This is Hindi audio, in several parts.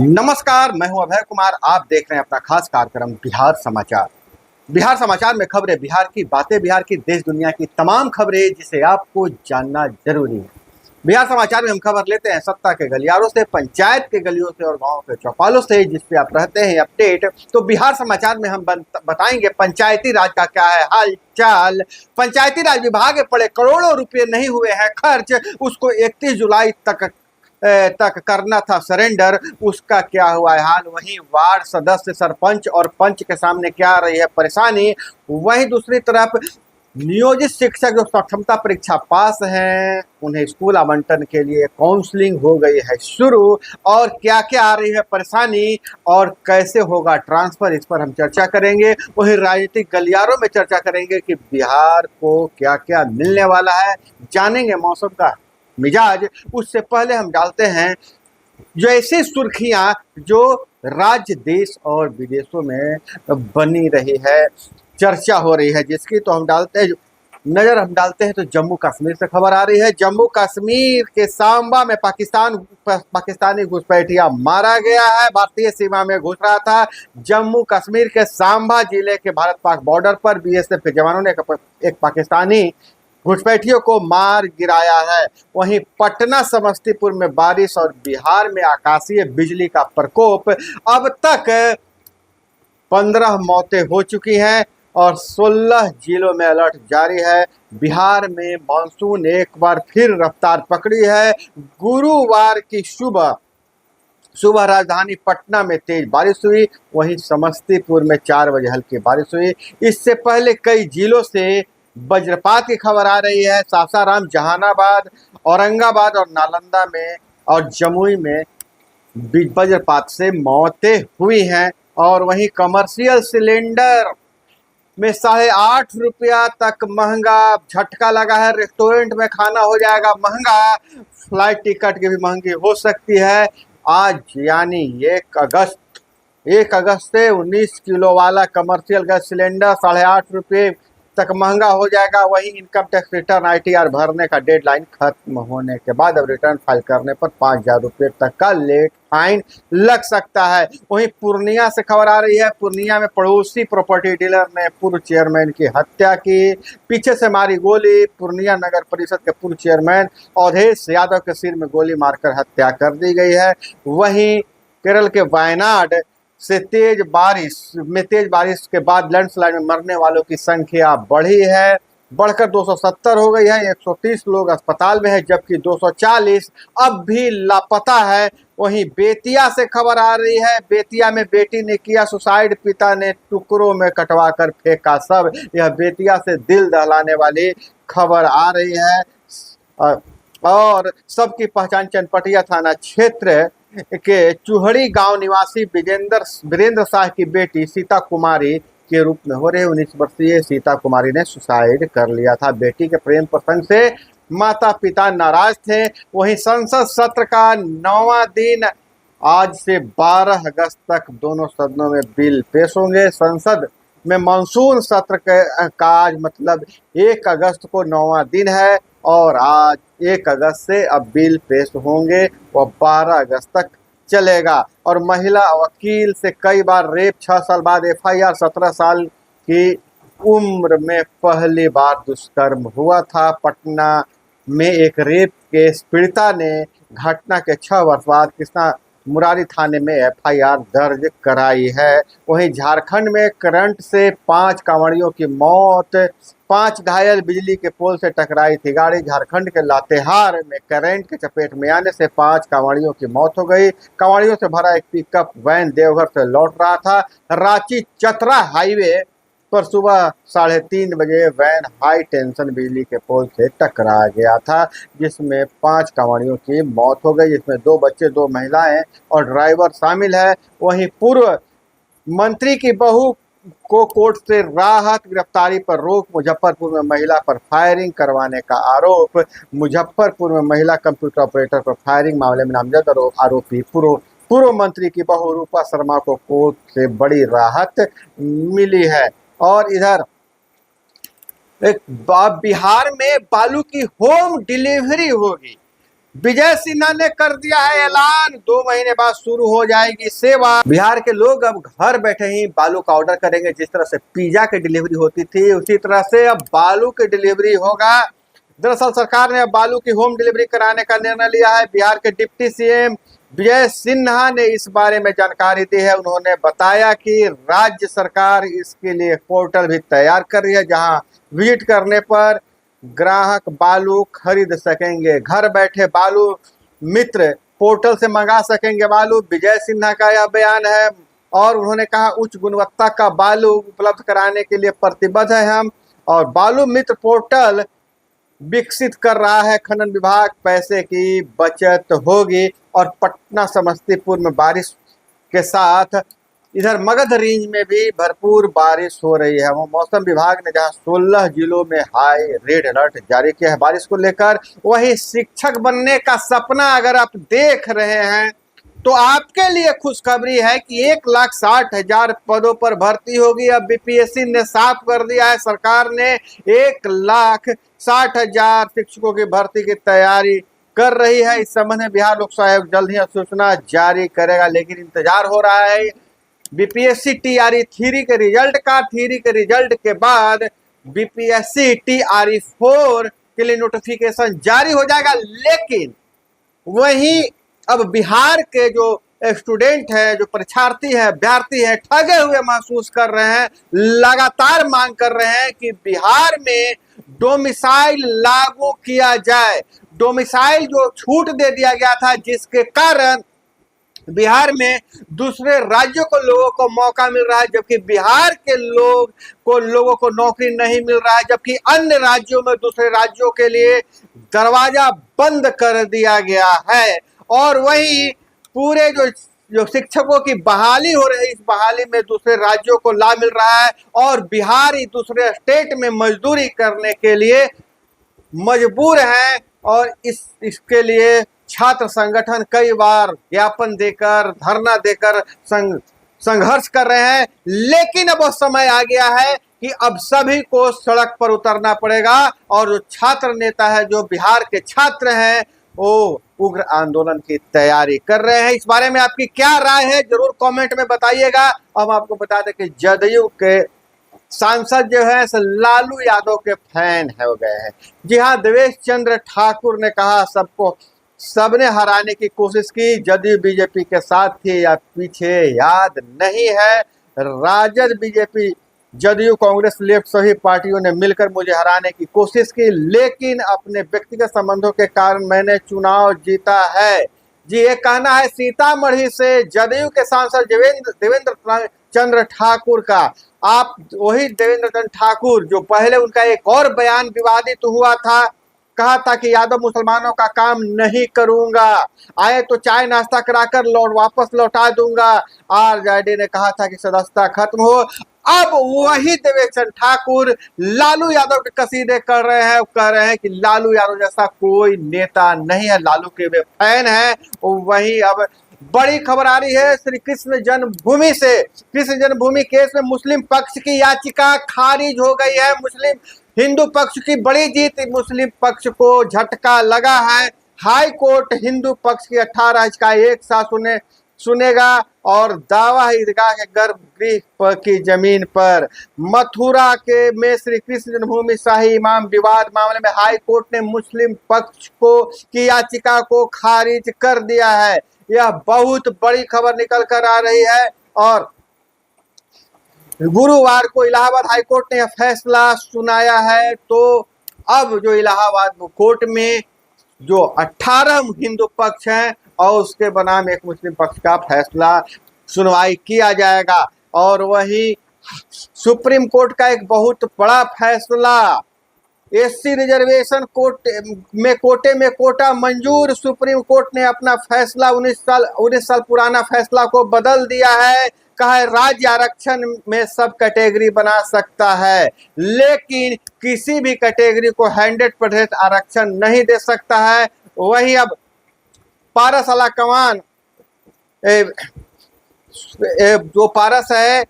नमस्कार, मैं हूं अभय कुमार। आप देख रहे हैं अपना खास कार्यक्रम बिहार समाचार। बिहार समाचार में खबरें बिहार की, बातें बिहार की, देश दुनिया की तमाम खबरें जिसे आपको जानना जरूरी है। बिहार समाचार में हम खबर लेते हैं सत्ता के गलियारों से, पंचायत के गलियों से और गांव के चौपालों से, जिसपे आप रहते हैं अपडेट। तो बिहार समाचार में हम बताएंगे पंचायती राज का क्या है हाल चाल। पंचायती राज विभाग में पड़े करोड़ों रुपए नहीं हुए हैं खर्च, उसको 31 जुलाई तक करना था सरेंडर, उसका क्या हुआ है हाल। वहीं वार्ड सदस्य, सरपंच और पंच के सामने क्या आ रही है परेशानी। वहीं दूसरी तरफ नियोजित शिक्षक जो सक्षमता परीक्षा पास हैं, उन्हें स्कूल आवंटन के लिए काउंसलिंग हो गई है शुरू। और क्या क्या आ रही है परेशानी और कैसे होगा ट्रांसफर, इस पर हम चर्चा करेंगे। वहीं राजनीतिक गलियारों में चर्चा करेंगे कि बिहार को क्या क्या मिलने वाला है, जानेंगे मौसम का मिजाज। उससे पहले हम डालते हैं जो ऐसी सुर्खियां जो राज्य, देश और विदेशों में बनी रही है, चर्चा हो रही है जिसकी, तो हम डालते हैं हम डालते हैं तो जम्मू कश्मीर से खबर आ रही है। जम्मू कश्मीर के सांबा में पाकिस्तानी घुसपैठिया मारा गया है, भारतीय सीमा में घुस रहा था। जम्मू कश्मीर के सांबा जिले के भारत पाक बॉर्डर पर बीएसएफ के जवानों ने एक पाकिस्तानी घुसपैठियों को मार गिराया है। वहीं पटना समस्तीपुर में बारिश और बिहार में आकाशीय बिजली का प्रकोप। अब तक 15 मौतें हो चुकी हैं और 16 जिलों में अलर्ट जारी है। बिहार में मानसून एक बार फिर रफ्तार पकड़ी है। गुरुवार की सुबह राजधानी पटना में तेज बारिश हुई, वहीं समस्तीपुर में 4 बजे हल्की बारिश हुई। इससे पहले कई जिलों से वज्रपात की खबर आ रही है। सासाराम, जहानाबाद, औरंगाबाद और नालंदा में और जमुई में वज्रपात से मौतें हुई हैं। और वहीं कमर्शियल सिलेंडर में 8.5 रुपया तक महंगा झटका लगा है। रेस्टोरेंट में खाना हो जाएगा महंगा, फ्लाइट टिकट की भी महंगी हो सकती है। आज यानी 1 अगस्त से 19 किलो वाला कमर्शियल गैस सिलेंडर 8.5 रुपये तक महंगा हो जाएगा। वहीं इनकम टैक्स रिटर्न ITR भरने का डेडलाइन खत्म होने के बाद अब रिटर्न फाइल करने पर 5,000 रुपये तक का लेट फाइन लग सकता है। वहीं पूर्णिया से खबर आ रही है। पूर्णिया में पड़ोसी प्रॉपर्टी डीलर ने पूर्व चेयरमैन की हत्या की, पीछे से मारी गोली। पूर्णिया नगर परिषद के पूर्व चेयरमैन अवधेश यादव के सिर में गोली मारकर हत्या कर दी गई है। वहीं केरल के वायनाड से तेज बारिश के बाद लैंडस्लाइड में मरने वालों की संख्या बढ़ी है, बढ़कर 270 हो गई है। 130 लोग अस्पताल में है, जबकि 240 अब भी लापता है। वहीं बेतिया से खबर आ रही है। बेतिया में बेटी ने किया सुसाइड, पिता ने टुकड़ों में कटवा कर फेंका शव। यह बेतिया से दिल दहलाने वाली खबर आ रही है। और सबकी पहचान चनपटिया थाना क्षेत्र के चूहड़ी गांव निवासी वीरेंद्र शाह की बेटी सीता कुमारी के रूप में हो रहे 19 वर्षीय सीता कुमारी ने सुसाइड कर लिया था। बेटी के प्रेम प्रसंग से माता पिता नाराज थे। वहीं संसद सत्र का 9वां दिन, आज से 12 अगस्त तक दोनों सदनों में बिल पेश होंगे। संसद में मानसून सत्र का आज मतलब 1 अगस्त को 9वां दिन है और आज 1 अगस्त से अब बिल पेश होंगे, वह 12 अगस्त तक चलेगा। और महिला वकील से कई बार रेप, 6 साल बाद FIR, 17 साल की उम्र में पहली बार दुष्कर्म हुआ था। पटना में एक रेप केस पीड़िता ने घटना के 6 वर्ष बाद कृष्णा मुरारी थाने में FIR दर्ज कराई है। वहीं झारखंड में करंट से 5 कांवड़ियों की मौत, 5 घायल। बिजली के पोल से टकराई थी गाड़ी। झारखंड के लातेहार में करंट के चपेट में आने से 5 कांवड़ियों की मौत हो गई। कांवड़ियों से भरा एक पिकअप वैन देवघर से लौट रहा था। रांची चतरा हाईवे पर सुबह 3:30 बजे वैन हाई टेंशन बिजली के पोल से टकरा गया था, जिसमें 5 कांवड़ियों की मौत हो गई, जिसमें 2 बच्चे, 2 महिलाएं और ड्राइवर शामिल है। वहीं पूर्व मंत्री की बहू को कोर्ट से राहत, गिरफ्तारी पर रोक। मुजफ्फरपुर में महिला पर फायरिंग करवाने का आरोप। मुजफ्फरपुर में महिला कंप्यूटर ऑपरेटर पर फायरिंग मामले में नामजद आरोपी पूर्व मंत्री की बहू रूपा शर्मा को कोर्ट से बड़ी राहत मिली है। और इधर बिहार में बालू की होम डिलीवरी होगी। विजय सिन्हा ने कर दिया है ऐलान, 2 महीने बाद शुरू हो जाएगी सेवा। बिहार के लोग अब घर बैठे ही बालू का ऑर्डर करेंगे। जिस तरह से पिज्जा की डिलीवरी होती थी उसी तरह से अब बालू की डिलीवरी होगा। दरअसल सरकार ने अब बालू की होम डिलीवरी कराने का निर्णय लिया है। बिहार के डिप्टी सीएम विजय सिन्हा ने इस बारे में जानकारी दी है। उन्होंने बताया कि राज्य सरकार इसके लिए पोर्टल भी तैयार कर रही है, जहां विजिट करने पर ग्राहक बालू खरीद सकेंगे। घर बैठे बालू मित्र पोर्टल से मंगा सकेंगे बालू। विजय सिन्हा का यह बयान है और उन्होंने कहा उच्च गुणवत्ता का बालू उपलब्ध कराने के लिए प्रतिबद्ध है हम, और बालू मित्र पोर्टल विकसित कर रहा है खनन विभाग। पैसे की बचत होगी। और पटना समस्तीपुर में बारिश के साथ इधर मगध रेंज में भी भरपूर बारिश हो रही है। वो मौसम विभाग ने जहां 16 जिलों में हाई रेड अलर्ट जारी किया है बारिश को लेकर। वही शिक्षक बनने का सपना अगर आप देख रहे हैं तो आपके लिए खुशखबरी है कि 1,60,000 पदों पर भर्ती होगी। अब बीपीएससी ने साफ कर दिया है, सरकार ने 1,60,000 शिक्षकों की भर्ती की तैयारी कर रही है। इस संबंध में बिहार लोक सेवा आयोग जल्द ही सूचना जारी करेगा, लेकिन इंतजार हो रहा है बीपीएससी टीआरई 3 के रिजल्ट का। 3 के रिजल्ट के बाद बीपीएससी टीआरई 4 के लिए नोटिफिकेशन जारी हो जाएगा। लेकिन वहीं अब बिहार के जो स्टूडेंट है, जो परीक्षार्थी है, अभ्यर्थी है, ठगे हुए महसूस कर रहे हैं। लगातार मांग कर रहे हैं कि बिहार में डोमिसाइल लागू किया जाए। डोमिसाइल जो छूट दे दिया गया था, जिसके कारण बिहार में दूसरे राज्यों को लोगों को मौका मिल रहा है, जबकि बिहार के लोगों को नौकरी नहीं मिल रहा है, जबकि अन्य राज्यों में दूसरे राज्यों के लिए दरवाजा बंद कर दिया गया है। और वही पूरे जो शिक्षकों की बहाली हो रही है, इस बहाली में दूसरे राज्यों को लाभ मिल रहा है और बिहारी दूसरे स्टेट में मजदूरी करने के लिए मजबूर हैं। और इसके लिए छात्र संगठन कई बार ज्ञापन देकर, धरना देकर संघर्ष कर रहे हैं। लेकिन अब वो समय आ गया है कि अब सभी को सड़क पर उतरना पड़ेगा और जो छात्र नेता है, जो बिहार के छात्र हैं, वो उग्र आंदोलन की तैयारी कर रहे हैं। इस बारे में आपकी क्या राय है जरूर कमेंट में बताइएगा। हम आपको बता दें कि जदयू के सांसद जो है लालू यादव के फैन हो गए हैं। जी हाँ, देवेश चंद्र ठाकुर ने कहा सबने हराने की कोशिश की, जदयू बीजेपी के साथ थी या पीछे याद नहीं है। राजद, बीजेपी, जदयू, कांग्रेस, लेफ्ट सभी पार्टियों ने मिलकर मुझे हराने की कोशिश की, लेकिन अपने व्यक्तिगत संबंधों के कारण मैंने चुनाव जीता है। जी, ये कहना है सीतामढ़ी से जदयू के सांसद देवेंद्र चंद्र ठाकुर का। आप वही देवेंद्र चंद्र ठाकुर जो पहले उनका एक और बयान विवादित हुआ था, कहा था कि यादव मुसलमानों का काम नहीं करूंगा, आए तो चाय नाश्ता कराकर वापस लौटा दूंगा। आरजेडी ने कहा था कि सदस्यता खत्म हो। अब वही देवेश चंद्र ठाकुर लालू यादव के कसीदे कर रहे हैं, कह रहे हैं कि लालू यादव जैसा कोई नेता नहीं है, लालू के वे फैन हैं। वही अब बड़ी खबर आ रही है श्री कृष्ण जन्मभूमि से। कृष्ण जन्मभूमि केस में मुस्लिम पक्ष की याचिका खारिज हो गई है। हिंदू पक्ष की बड़ी जीत, मुस्लिम पक्ष को झटका लगा है। हाई कोर्ट हिंदू पक्ष की 18 याचिका एक साथ सुनेगा और दावा ईदगाह के गर्भगृह की जमीन पर। मथुरा के में श्री कृष्ण जन्मभूमि शाही इमाम विवाद मामले में हाई कोर्ट ने मुस्लिम पक्ष की याचिका को खारिज कर दिया है। यह बहुत बड़ी खबर निकल कर आ रही है और गुरुवार को इलाहाबाद हाईकोर्ट ने यह फैसला सुनाया है। तो अब जो इलाहाबाद कोर्ट में जो 18 हिंदू पक्ष हैं और उसके बनाम एक मुस्लिम पक्ष का फैसला सुनवाई किया जाएगा। और वही सुप्रीम कोर्ट का एक बहुत बड़ा फैसला, एससी रिजर्वेशन कोटे में कोटा मंजूर। सुप्रीम कोर्ट ने अपना फैसला 19 साल पुराना फैसला को बदल दिया है। कहा है राज्य आरक्षण में सब कैटेगरी बना सकता है, लेकिन किसी भी कैटेगरी को 100% आरक्षण नहीं दे सकता है। वही अब पारस अलाकमान जो पारस है,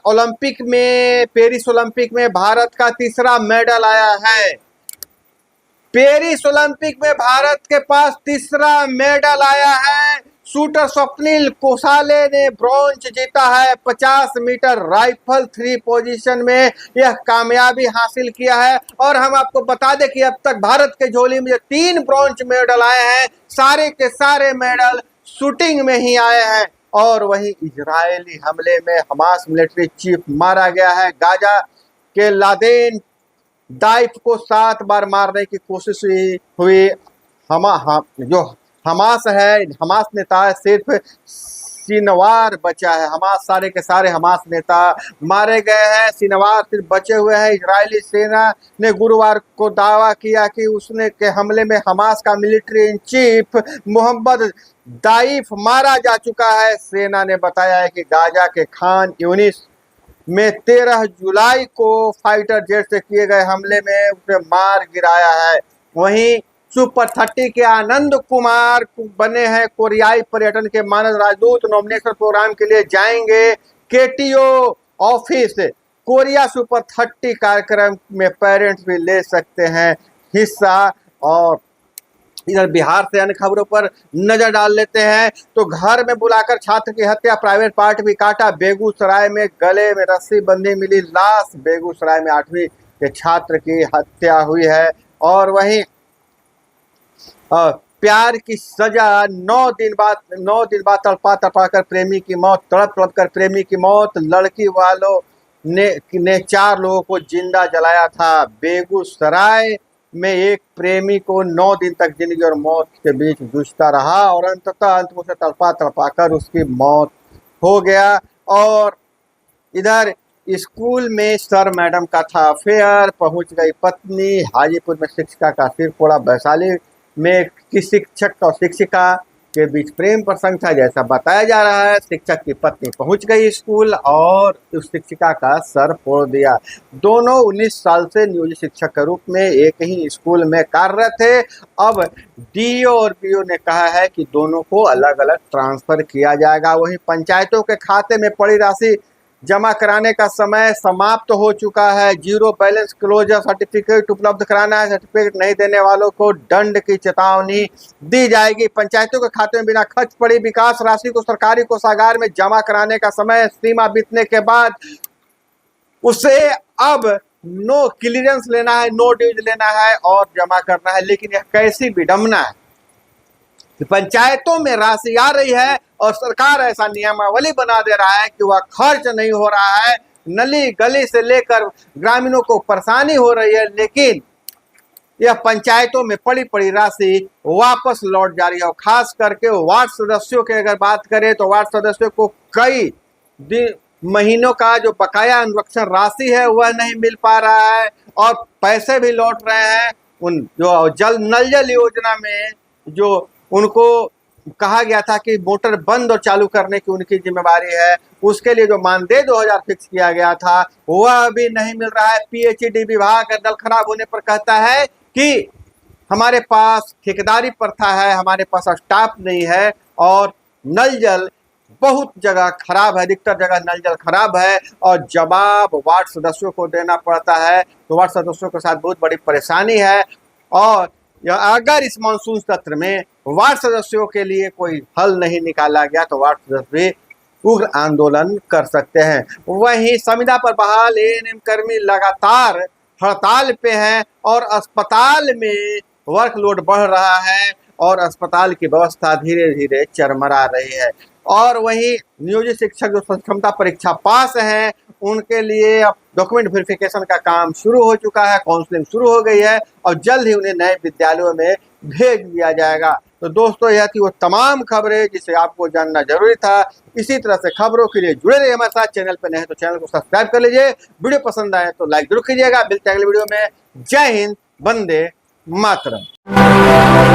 ओलंपिक में, पेरिस ओलंपिक में भारत का तीसरा मेडल आया है। पेरिस ओलंपिक में भारत के पास तीसरा मेडल आया है। शूटर स्वप्निल कोसाले ने ब्रॉन्ज जीता है। 50 मीटर राइफल 3 पोजीशन में यह कामयाबी हासिल किया है। और हम आपको बता दें कि अब तक भारत के झोली में 3 ब्रॉन्ज मेडल आए हैं, सारे के सारे मेडल शूटिंग में ही आए हैं। और वहीं इजरायली हमले में हमास मिलिट्री चीफ मारा गया है। गाजा के लादेन दाइफ को 7 बार मारने की कोशिश हुई। जो हमास है, हमास नेता सिर्फ सिनवार बचा है। हमास सारे के सारे हमास नेता मारे गए हैं, सिनवार सिर्फ बचे हुए हैं। इजरायली सेना ने गुरुवार को दावा किया कि उसने के हमले में हमास का मिलिट्री इन चीफ मोहम्मद दाइफ मारा जा चुका है। सेना ने बताया है कि गाजा के खान यूनिस में 13 जुलाई को फाइटर जेट से किए गए हमले में उसे मार गिराया है। वहीं सुपर 30 के आनंद कुमार बने हैं कोरियाई पर्यटन के मानद राजदूत। नॉमिनेशन प्रोग्राम के लिए जाएंगे केटीओ ऑफिस। कोरिया सुपर 30 कार्यक्रम में पेरेंट्स भी ले सकते हैं हिस्सा। और इधर बिहार से अन्य खबरों पर नजर डाल लेते हैं तो घर में बुलाकर छात्र की हत्या, प्राइवेट पार्ट भी काटा। बेगूसराय में गले में रस्सी बंधी मिली लाश। बेगूसराय में 8वीं के छात्र की हत्या हुई है। और वहीं प्यार की सजा 9 दिन बाद तड़पा कर प्रेमी की मौत। तड़प कर प्रेमी की मौत। लड़की वालों ने 4 लोगों को जिंदा जलाया था। बेगूसराय में एक प्रेमी को 9 दिन तक जिंदगी और मौत के बीच जूझता रहा और अंततः अंत में उसे तड़पा कर उसकी मौत हो गया। और इधर स्कूल में सर मैडम का था अफेयर, पहुंच गई पत्नी। हाजीपुर में शिक्षिका का सिर फोड़ा। वैशाली में किसी शिक्षक और शिक्षिका के बीच प्रेम प्रसंग था, जैसा बताया जा रहा है। शिक्षक की पत्नी पहुंच गई स्कूल और उस शिक्षिका का सर फोड़ दिया। दोनों 19 साल से नियोजित शिक्षक के रूप में एक ही स्कूल में कार्यरत थे। अब डीओ और पीओ ने कहा है कि दोनों को अलग अलग ट्रांसफर किया जाएगा। वहीं पंचायतों के खाते में पड़ी राशि जमा कराने का समय समाप्त हो चुका है। जीरो बैलेंस क्लोजर सर्टिफिकेट उपलब्ध कराना है। सर्टिफिकेट नहीं देने वालों को दंड की चेतावनी दी जाएगी। पंचायतों के खाते में बिना खर्च पड़ी विकास राशि को सरकारी कोषागार में जमा कराने का समय सीमा बीतने के बाद उसे अब नो क्लियरेंस लेना है, नो ड्यूज लेना है और जमा करना है। लेकिन यह कैसी विडंबना है कि पंचायतों में राशि आ रही है और सरकार ऐसा नियमावली बना दे रहा है कि वह खर्च नहीं हो रहा है। नली गली से लेकर ग्रामीणों को परेशानी हो रही है, लेकिन यह पंचायतों में पड़ी राशि वापस लौट जा रही है। और खास करके वार्ड सदस्यों की अगर बात करें तो वार्ड सदस्यों को कई महीनों का जो बकाया अनुरक्षण राशि है वह नहीं मिल पा रहा है और पैसे भी लौट रहे हैं। उन जो नल जल योजना में जो उनको कहा गया था कि मोटर बंद और चालू करने की उनकी जिम्मेवारी है, उसके लिए जो मानदेय 2000 फिक्स किया गया था वह अभी नहीं मिल रहा है। पीएचईडी विभाग नल खराब होने पर कहता है कि हमारे पास ठेकेदारी प्रथा है, हमारे पास स्टाफ नहीं है और नल जल बहुत जगह खराब है, अधिकतर जगह नल जल खराब है और जवाब वार्ड सदस्यों को देना पड़ता है। तो वार्ड सदस्यों के साथ बहुत बड़ी परेशानी है। और अगर इस मानसून सत्र में वार्ड सदस्यों के लिए कोई हल नहीं निकाला गया तो वार्ड सदस्य भी उग्र आंदोलन कर सकते हैं। वहीं संविदा पर बहाल एएनएम कर्मी लगातार हड़ताल पे हैं और अस्पताल में वर्कलोड बढ़ रहा है और अस्पताल की व्यवस्था धीरे धीरे चरमरा रही है। और वहीं नियोजित शिक्षक जो क्षमता परीक्षा पास हैं उनके लिए अब डॉक्यूमेंट वेरिफिकेशन का काम शुरू हो चुका है, काउंसलिंग शुरू हो गई है और जल्द ही उन्हें नए विद्यालयों में भेज दिया जाएगा। तो दोस्तों यह थी वो तमाम खबरें जिसे आपको जानना जरूरी था। इसी तरह से खबरों के लिए जुड़े रहिए हमारे साथ। चैनल पर नए हैं तो चैनल को सब्सक्राइब कर लीजिए। वीडियो पसंद आए तो लाइक जरूर कीजिएगा। मिलते हैं अगले वीडियो में। जय हिंद, वंदे मातरम।